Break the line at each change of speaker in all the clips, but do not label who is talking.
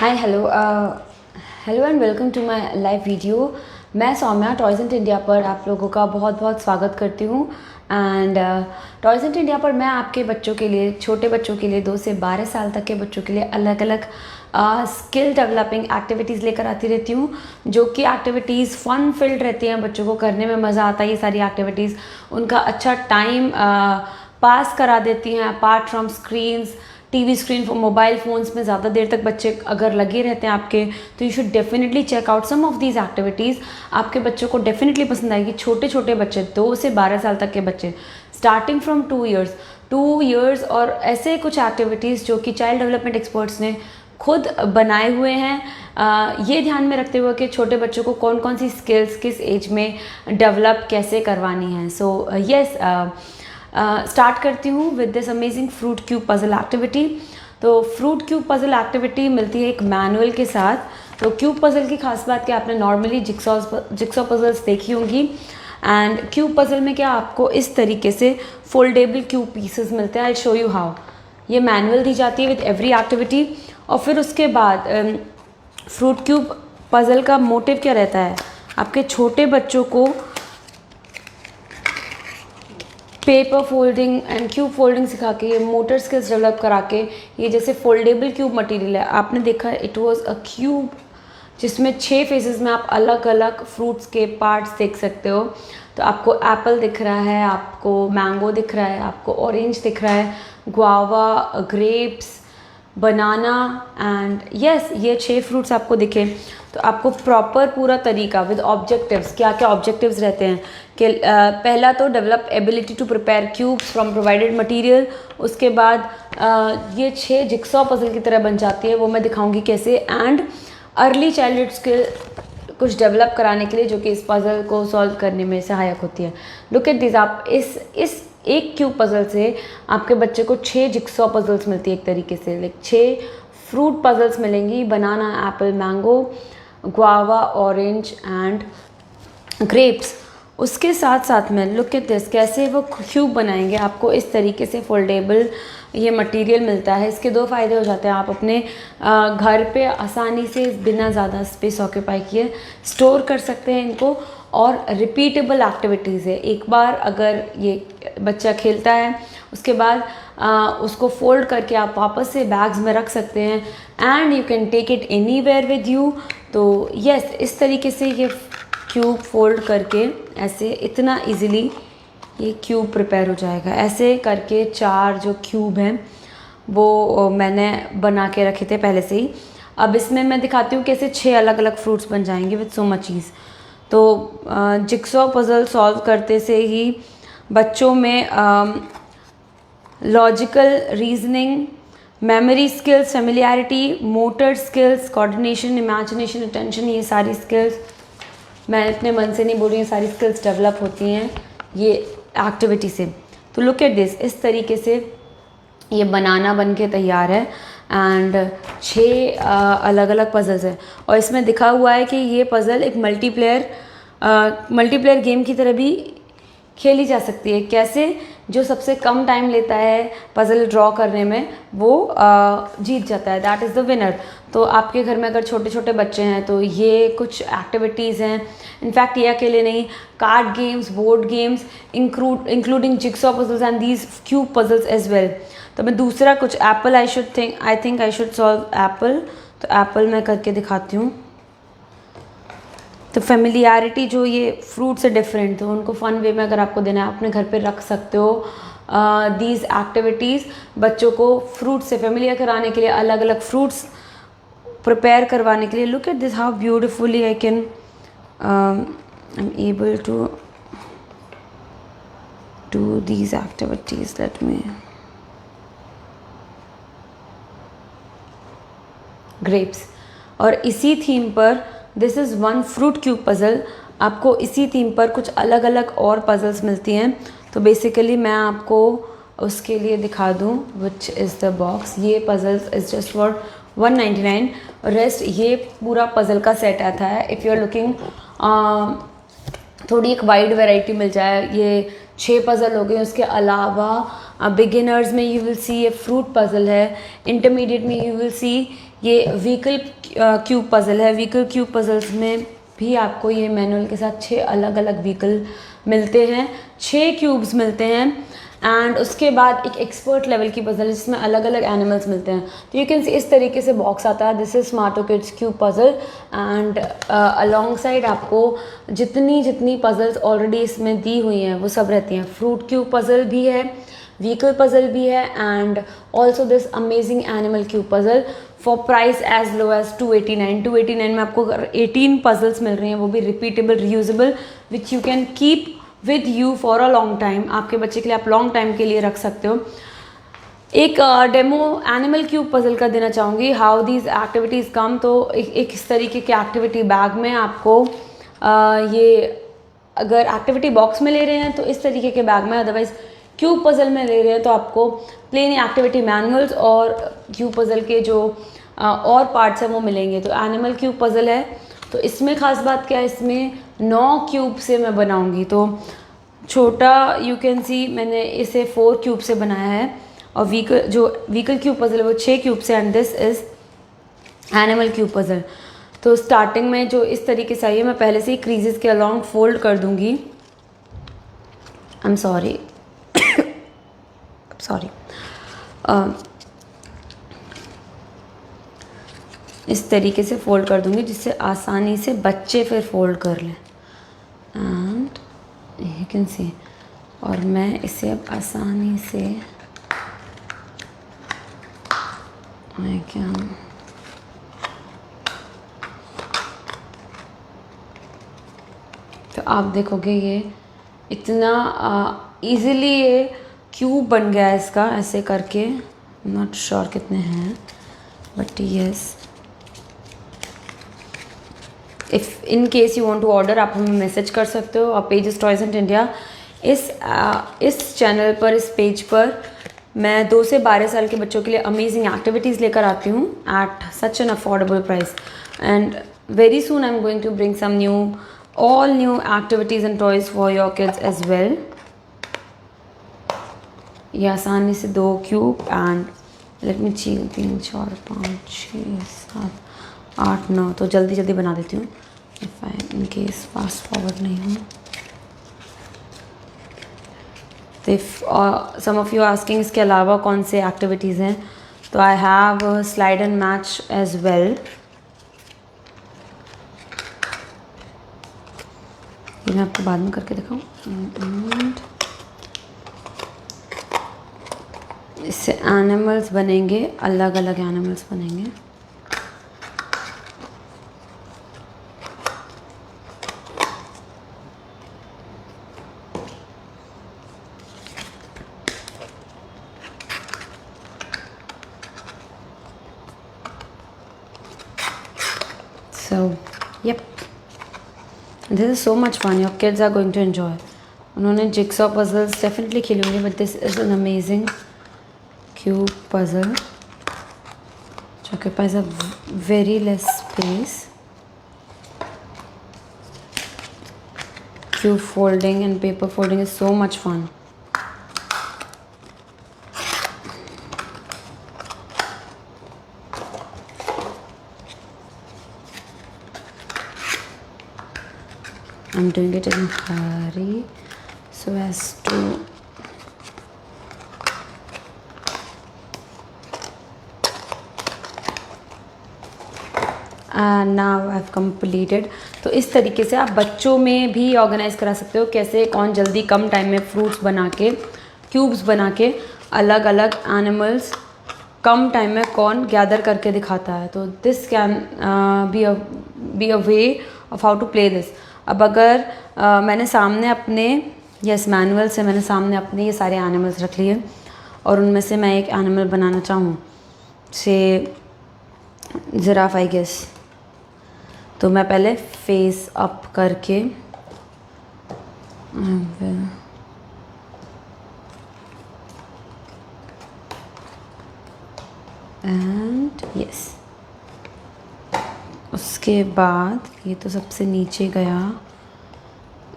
Hi hello and welcome to my live video. मैं Saumya toys in India पर आप लोगों का बहुत बहुत स्वागत करती हूँ। एंड टॉयज़ इन इंडिया पर मैं आपके बच्चों के लिए, छोटे बच्चों के लिए, 2 से 12 साल तक के बच्चों के लिए अलग अलग स्किल डेवलपिंग एक्टिविटीज़ लेकर आती रहती हूँ, जो कि एक्टिविटीज़ फ़न फील्ड रहती हैं। बच्चों को करने में मज़ा आता है। ये सारी एक्टिविटीज़ उनका अच्छा टाइम पास करा देती हैं apart from screens, TV screen, mobile phones में ज़्यादा देर तक बच्चे अगर लगे रहते हैं आपके, तो you should definitely check out some of these activities. आपके बच्चों को डेफिनेटली पसंद आएगी। छोटे छोटे बच्चे, 2 से 12 साल तक के बच्चे, स्टार्टिंग फ्रॉम 2 इयर्स और ऐसे कुछ एक्टिविटीज़ जो कि चाइल्ड डेवलपमेंट एक्सपर्ट्स ने खुद बनाए हुए हैं, ये ध्यान में रखते हुए कि छोटे बच्चों को कौन कौन सी स्किल्स किस एज में डेवलप कैसे करवानी है। सो येस, स्टार्ट करती हूँ with this amazing fruit cube puzzle activity. तो फ्रूट क्यूब पज़ल एक्टिविटी मिलती है एक मैनुअल के साथ। तो क्यूब पज़ल की खास बात कि आपने नॉर्मली जिक्सॉ पज़ल्स देखी होंगी। एंड क्यूब पज़ल में क्या आपको इस तरीके से फोल्डेबल क्यूब पीसेस मिलते हैं। I show you how. ये मैनुअल दी जाती है विद एवरी एक्टिविटी। और फिर उसके बाद फ्रूट क्यूब पज़ल का मोटिव क्या रहता है? आपके छोटे बच्चों को paper folding and cube folding सिखा के, ये मोटर स्किल्स डेवलप करा के, ये जैसे फोल्डेबल क्यूब मटेरियल है, आपने देखा इट वाज अ क्यूब जिसमें 6 फेसेस में आप अलग अलग फ्रूट्स के पार्ट्स देख सकते हो। तो आपको एप्पल दिख रहा है, आपको मैंगो दिख रहा है, आपको ऑरेंज दिख रहा है, guava, grapes, banana and yes, ये 6 फ्रूट्स आपको दिखे। तो आपको प्रॉपर पूरा तरीका विद ऑब्जेक्टिव्स, क्या क्या ऑब्जेक्टिव्स रहते हैं कि पहला तो develop ability to prepare cubes from provided material. उसके बाद ये 6 जिक्सॉ पजल की तरह बन जाती है, वो मैं दिखाऊंगी कैसे। एंड अर्ली चाइल्डहुड स्किल कुछ डेवलप कराने के लिए जो कि इस पज़ल को सॉल्व करने में सहायक होती है। Look at this. आप इस एक क्यूब पज़ल से आपके बच्चे को 6 जिक्सॉ पज़ल्स मिलती है एक तरीके से, लाइक 6 फ्रूट पज़ल्स मिलेंगी, banana, apple, mango, guava, orange and grapes. उसके साथ साथ में लुक एट दिस, कैसे वो क्यूब बनाएंगे। आपको इस तरीके से फोल्डेबल ये मटेरियल मिलता है। इसके 2 फ़ायदे हो जाते हैं। आप अपने घर पे आसानी से बिना ज़्यादा स्पेस ऑक्यूपाई किए स्टोर कर सकते हैं इनको। और रिपीटेबल एक्टिविटीज़ है। एक बार अगर ये बच्चा खेलता है, उसके बाद उसको फोल्ड करके आप वापस से बैग्स में रख सकते हैं and you can take it anywhere with you. तो यस, इस तरीके से ये क्यूब फोल्ड करके ऐसे इतना इजीली ये क्यूब प्रिपेयर हो जाएगा। ऐसे करके 4 जो क्यूब हैं वो मैंने बना के रखे थे पहले से ही। अब इसमें मैं दिखाती हूँ कैसे 6 अलग अलग फ्रूट्स बन जाएंगे विद सो मच ईज़। तो जिक्सॉ पज़ल सॉल्व करते से ही बच्चों में logical reasoning, memory skills, familiarity, motor skills, coordination, imagination, attention, ये सारी स्किल्स, मैं अपने मन से नहीं बोल रही हूँ, सारी स्किल्स डेवलप होती हैं ये एक्टिविटी से। तो लुक एट दिस, इस तरीके से ये बनाना बन के तैयार है। एंड 6 अलग अलग पज़ल्स हैं और इसमें दिखा हुआ है कि ये पज़ल एक मल्टीप्लेयर गेम की तरह भी खेली जा सकती है। कैसे? जो सबसे कम टाइम लेता है पज़ल ड्रॉ करने में वो जीत जाता है, दैट इज़ द विनर। तो आपके घर में अगर छोटे छोटे बच्चे हैं तो ये कुछ एक्टिविटीज़ हैं। इनफैक्ट ये अकेले नहीं, card games, board games, including jigsaw puzzles and these cube puzzles as well. तो मैं दूसरा कुछ apple, I think I should solve apple. तो एप्पल मैं करके दिखाती हूँ। तो फेमिलियरिटी जो ये फ्रूट से डिफरेंट, तो उनको फ़न वे में अगर आपको देना है अपने घर पे रख सकते हो। दीज एक्टिविटीज़ बच्चों को फ्रूट से फेमिलियर कराने के लिए, अलग अलग फ्रूट्स प्रिपेयर करवाने के लिए। Look at this how beautifully I can I am able to do these activities. Let me grapes. और इसी थीम पर this is one fruit cube puzzle. आपको इसी थीम पर कुछ अलग अलग और पज़ल्स मिलती हैं। तो बेसिकली मैं आपको उसके लिए दिखा दूँ विच इज़ द बॉक्स। ये puzzles is just for 199। Rest ये पूरा पज़ल का सेट आता है। इफ़ यू आर लुकिंग थोड़ी एक वाइड वैरायटी मिल जाए। ये 6 पज़ल हो गए। उसके अलावा बिगिनर्स में यू विल सी ये फ्रूट पज़ल है। इंटरमीडिएट में यू विल सी ये व्हीकल क्यूब पज़ल है। व्हीकल क्यूब पज़ल्स में भी आपको ये मैनुअल के साथ 6 अलग अलग व्हीकल मिलते हैं, 6 क्यूब्स मिलते हैं। एंड उसके बाद एक एक्सपर्ट लेवल की पज़ल जिसमें अलग अलग एनिमल्स मिलते हैं। तो यू कैन सी इस तरीके से बॉक्स आता है। This is Smarto kids cube puzzle and along side आपको जितनी पज़ल्स ऑलरेडी इसमें दी हुई हैं वो सब रहती हैं। फ्रूट क्यूब पज़ल भी है, व्हीकल पज़ल भी है and also this amazing animal cube puzzle for price as low as 289। 289 में आपको 18 पज़ल्स मिल रही हैं, वो भी repeatable, reusable, which you can keep with you for a long time. आपके बच्चे के लिए आप लॉन्ग टाइम के लिए रख सकते हो। एक डेमो एनिमल क्यूब पज़ल का देना चाहूँगी, हाउ दीज एक्टिविटीज़ कम। तो एक इस तरीके के एक्टिविटी बैग में आपको ये, अगर एक्टिविटी बॉक्स में ले रहे हैं तो इस तरीके के बैग में, अदरवाइज क्यूब पज़ल में ले रहे हैं तो आपको प्लेन एक्टिविटी मैनुअल्स और क्यूब पज़ल के जो और पार्ट्स हैं वो मिलेंगे। तो एनिमल क्यूब पज़ल है, तो इसमें ख़ास बात क्या है, इसमें 9 क्यूब से मैं बनाऊंगी। तो छोटा यू कैन सी मैंने इसे 4 क्यूब से बनाया है और व्हीकल क्यूब पज़ल है वो 6 क्यूब से। And this is animal cube puzzle. तो स्टार्टिंग में जो इस तरीके से आई है, मैं पहले से ही क्रीजेस के अलॉन्ग फोल्ड कर दूंगी। आई एम सॉरी इस तरीके से फोल्ड कर दूंगी जिससे आसानी से बच्चे फिर फोल्ड कर लें। एंड यू कैन सी, और मैं इसे अब आसानी से आई कैन तो आप देखोगे ये इतना इजीली ये क्यूब बन गया है इसका, ऐसे करके। नॉट श्योर कितने हैं but yes, if in case you want to order आप हमें मैसेज कर सकते हो। और पेजेस टॉयज़ एंड इंडिया, इस चैनल पर, इस पेज पर मैं 2 से 12 साल के बच्चों के लिए अमेजिंग एक्टिविटीज़ लेकर आती हूँ at such an affordable price. And very soon I am going to bring some all new activities and toys for your kids as well। ये आसानी से 2 क्यूब एंड लेट मी 3 4 5 6 7 8 9, तो जल्दी जल्दी बना देती हूँ if I in case fast forward नहीं हूँ। तो if some of you asking इसके अलावा कौन से एक्टिविटीज़ हैं, तो I have slide and match as well. ये मैं आपको बाद में करके दिखाऊँ। इससे एनिमल्स बनेंगे, अलग अलग एनिमल्स बनेंगे। So, yep. This is so much fun. Your kids are going to enjoy. उन्होंने jigsaw puzzles definitely खेली होंगी, but this is an amazing cube puzzle which occupies a very less space. Cube folding and paper folding is so much fun. I'm doing it in a hurry so as to now I've completed। तो इस तरीके से आप बच्चों में भी organise करा सकते हो, कैसे कौन जल्दी कम टाइम में फ्रूट्स बना के, क्यूब्स बना के, अलग अलग एनिमल्स कम टाइम में कौन गैदर करके दिखाता है। तो this can be a way of how to play this. अब अगर मैंने सामने अपने मैनुअल से मैंने सामने अपने ये सारे एनिमल्स रख लिए और उनमें से मैं एक एनिमल बनाना चाहूँ, से जिराफ आई गेस, तो मैं पहले फेस अप करके एंड यस, उसके बाद ये तो सबसे नीचे गया,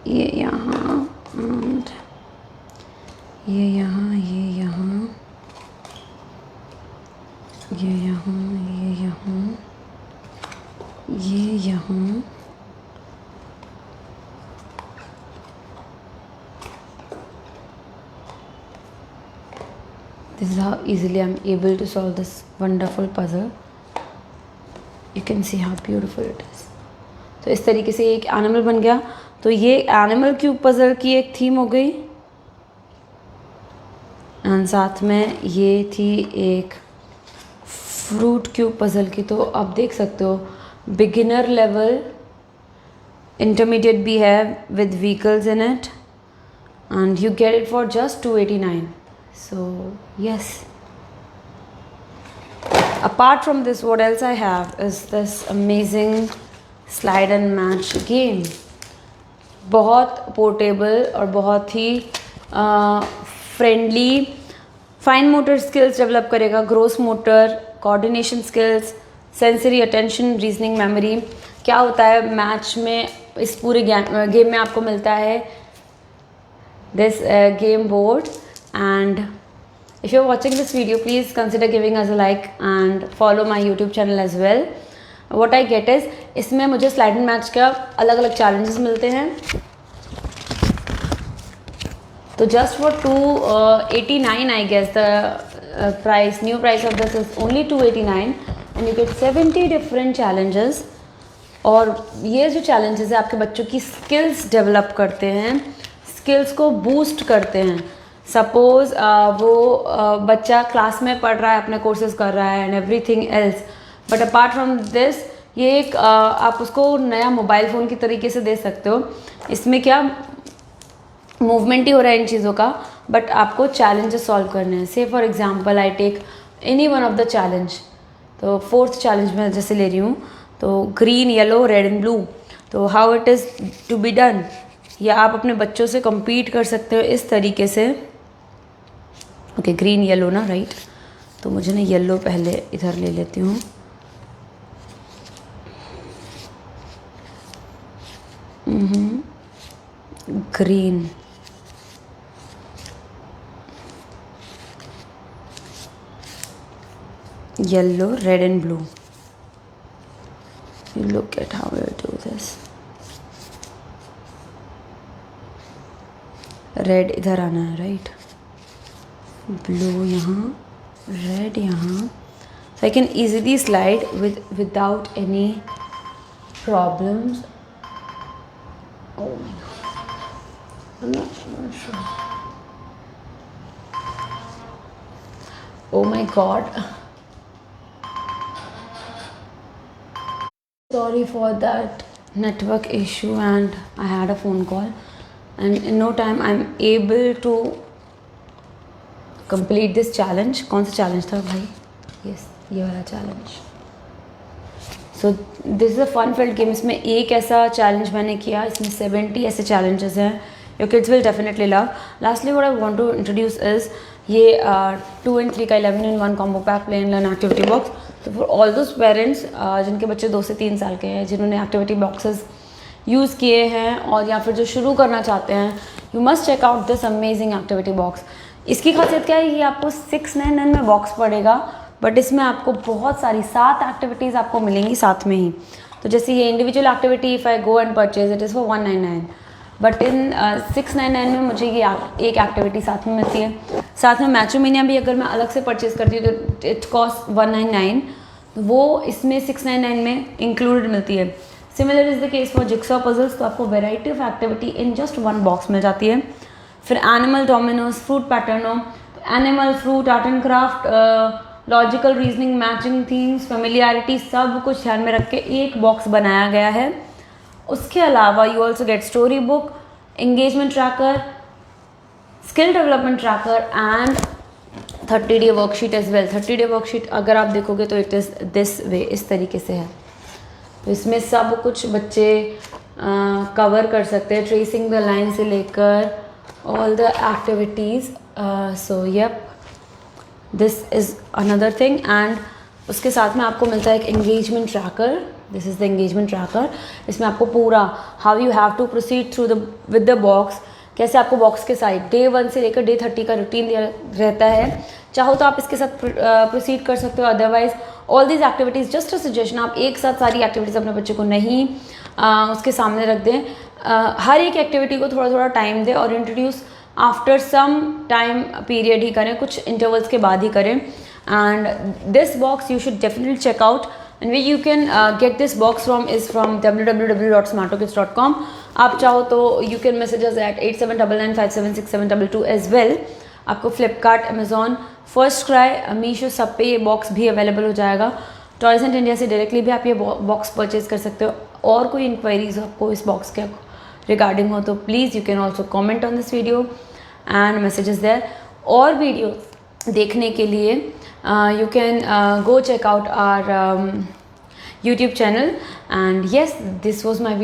ये यहाँ एंड ये यहाँ, ये यहाँ, ये यहाँ, ये यहाँ, ये यहाँ this is how easily I'm able to solve this wonderful puzzle. You can see how beautiful it is. तो इस तरीके से एक एनिमल बन गया. तो ये एनिमल क्यूब पज़ल की एक थीम हो गई एंड साथ में ये थी एक फ्रूट क्यूब पज़ल की. तो आप देख सकते हो बिगिनर लेवल, इंटरमीडिएट भी है with vehicles in it and you get it for just 289. So yes, apart from this, what else I have is this amazing slide and match game. बहुत portable और बहुत ही friendly, fine motor skills develop करेगा, gross motor, coordination skills, sensory attention, reasoning, memory. क्या होता है match में, इस पूरे गेम में आपको मिलता है this game board, and if you're watching this video, please consider giving us a like and follow my YouTube channel as well. What I get is, इसमें मुझे स्लाइड एंड मैच का अलग अलग चैलेंजेस मिलते हैं. तो just for 289 I guess the price, new price of this is only 289 and you get 70 different challenges. और ये जो challenges है आपके बच्चों की skills develop करते हैं, skills को boost करते हैं. सपोज़ वो बच्चा क्लास में पढ़ रहा है, अपने कोर्सेज कर रहा है and everything else, but apart from this ये एक आप उसको नया मोबाइल फ़ोन की तरीके से दे सकते हो. इसमें क्या मूवमेंट ही हो रहा है इन चीज़ों का, बट आपको चैलेंजेस सॉल्व करने हैं. से for example I take any one of the challenge. तो 4th चैलेंज मैं जैसे ले रही हूँ, तो green, yellow, red and blue. तो how it is to be done, या आप अपने बच्चों से compete कर सकते हो इस तरीके से. ओके, ग्रीन येलो ना, राइट. तो मुझे ना येलो पहले इधर ले लेती हूँ. Green, yellow, red and blue. You look at how I do this. Red इधर आना है, राइट. ब्लू यहाँ, रेड यहाँ. So I can easily slide without any problems. Oh my God, I'm not sure. Oh my God. Sorry for that network issue and I had a phone call and in no time I'm able to complete this challenge. कौन सा challenge था भाई? Yes, ये वाला challenge. So this is a fun filled game. इसमें एक ऐसा challenge मैंने किया, इसमें 70 ऐसे challenges हैं. Your kids will definitely love. Lastly, what I want to introduce is ये 2 and 3 का 11 in 1 combo pack play and learn activity box. तो फॉर ऑल दोज पेरेंट्स जिनके बच्चे 2 से 3 साल के हैं, जिन्होंने एक्टिविटी बॉक्सेस यूज़ किए हैं और या फिर जो शुरू करना चाहते हैं, you must check out this amazing activity box. इसकी खासियत क्या है, ये आपको 699 में बॉक्स पड़ेगा, बट इसमें आपको बहुत सारी 7 एक्टिविटीज़ आपको मिलेंगी साथ में ही. तो जैसे ये individual activity, if I go and purchase it is for 199, but in 699 में मुझे ये एक एक्टिविटी साथ में मिलती है. साथ में मैट्रिमोनिया भी अगर मैं अलग से परचेज़ करती हूँ तो इट कॉस्ट 199, वो इसमें 699 में इंक्लूडेड मिलती है. Similar is the case for jigsaw puzzles. तो आपको variety of activity in just 1 box मिल जाती है. फिर एनिमल, डोमिनोज, फ्रूट पैटर्नो, animal, fruit, art and craft, logical reasoning, matching themes, familiarity, सब कुछ ध्यान में रख के एक बॉक्स बनाया गया है. उसके अलावा you also get story book, engagement tracker, skill development tracker and 30-day worksheet as well. 30-day worksheet अगर आप देखोगे तो इट इज़ दिस वे, इस तरीके से है. तो इसमें सब कुछ बच्चे कवर कर सकते हैं, ट्रेसिंग द लाइन से लेकर all the activities. So yep, this is another thing. And उसके साथ में आपको मिलता है एक engagement tracker. This is the engagement tracker. इसमें आपको पूरा how you have to proceed through the with the box, कैसे आपको बॉक्स के साइड डे 1 से लेकर डे 30 का रूटीन रहता है. चाहो तो आप इसके साथ प्रोसीड कर सकते हो, otherwise all these activities, just a suggestion, आप एक साथ सारी एक्टिविटीज़ अपने बच्चे को नहीं उसके सामने रख दें। हर एक एक्टिविटी को थोड़ा थोड़ा टाइम दें और introduce after some time period ही करें, कुछ इंटरवल्स के बाद ही करें। And this box you should definitely check out, and way you can get this box from is from www.smartokids.com। आप चाहो तो you can message us at 8799576722 as well. आपको Flipkart, Amazon, FirstCry, Meesho सब पे ये बॉक्स भी available हो जाएगा। टॉयज़ एंड इंडिया से डायरेक्टली भी आप ये बॉक्स परचेज कर सकते हो। और कोई इंक्वायरीज आपको इस बॉक्स के रिगार्डिंग हो तो please you can also comment on this video and messages there. और वीडियो देखने के लिए you can go check our YouTube channel, and yes, this was my video.